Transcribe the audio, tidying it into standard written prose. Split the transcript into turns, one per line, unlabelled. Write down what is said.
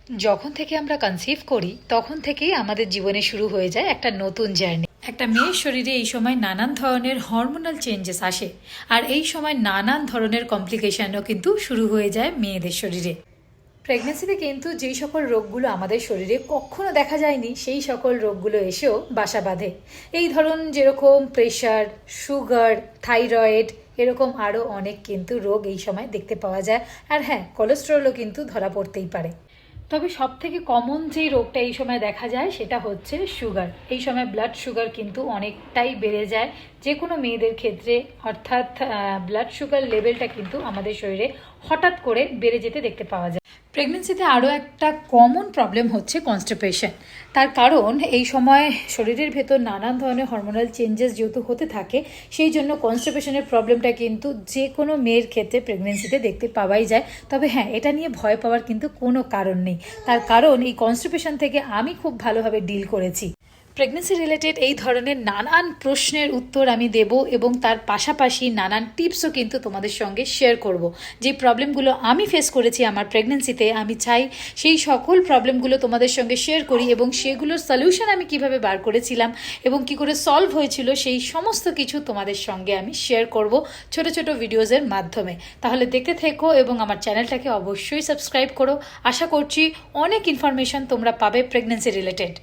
যখন থেকে আমরা কনসিভ করি তখন থেকেই আমাদের জীবনে শুরু হয়ে যায় একটা নতুন জার্নি। একটা মেয়ের শরীরে এই সময় নানান ধরনের হরমোনাল চেঞ্জেস আসে, আর এই সময় নানান ধরনের কমপ্লিকেশনও কিন্তু শুরু হয়ে যায় মেয়েদের শরীরে। প্রেগনেন্সিতে কিন্তু যেই সকল রোগগুলো আমাদের শরীরে কখনো দেখা যায়নি সেই সকল রোগগুলো এসেও বাসা বাঁধে। এই ধরুন যেরকম প্রেশার, সুগার, থাইরয়েড, এরকম আরও অনেক কিন্তু রোগ এই সময় দেখতে পাওয়া যায়। আর হ্যাঁ, কোলেস্টেরলও কিন্তু ধরা পড়তেই পারে। তবে সব থেকে কমন যেই রোগটা এই সময় দেখা যায় সেটা হচ্ছে সুগার। এই সময় ব্লাড সুগার কিন্তু অনেকটাই বেড়ে যায় যে কোনো মেয়েদের ক্ষেত্রে, অর্থাৎ ব্লাড সুগার লেভেলটা কিন্তু আমাদের শরীরে হঠাৎ করে বেড়ে যেতে দেখতে পাওয়া যায়। প্রেগনেন্সিতে আরও একটা কমন প্রবলেম হচ্ছে কনস্টিপেশন। তার কারণ এই সময় শরীরের ভেতর নানান ধরনের হরমোনাল চেঞ্জেস যেহেতু হতে থাকে, সেই জন্য কনস্টিপেশনের প্রবলেমটা কিন্তু যে কোনো মেয়ের ক্ষেত্রে প্রেগনেন্সিতে দেখতে পাওয়াই যায়। তবে হ্যাঁ, এটা নিয়ে ভয় পাওয়ার কিন্তু কোনো কারণ নেই। তার কারণ এই কনস্টিপেশন থেকে আমি খুব ভালোভাবে ডিল করেছি। প্রেগনেন্সি রিলেটেড এই ধরনের নানান প্রশ্নের উত্তর আমি দেব এবং তার পাশাপাশি নানান টিপসও কিন্তু তোমাদের সঙ্গে শেয়ার করব। যে প্রবলেমগুলো আমি ফেস করেছি আমার প্রেগনেন্সিতে, আমি চাই সেই সকল প্রবলেমগুলো তোমাদের সঙ্গে শেয়ার করি এবং সেগুলোর সলিউশন আমি কিভাবে বার করেছিলাম এবং কি করে সলভ হয়েছিল সেই সমস্ত কিছু তোমাদের সঙ্গে আমি শেয়ার করব ছোট ছোট ভিডিওজের মাধ্যমে। তাহলে দেখতে থেকো এবং আমার চ্যানেলটাকে অবশ্যই সাবস্ক্রাইব করো। আশা করছি অনেক ইনফরমেশন তোমরা পাবে প্রেগনেন্সি রিলেটেড।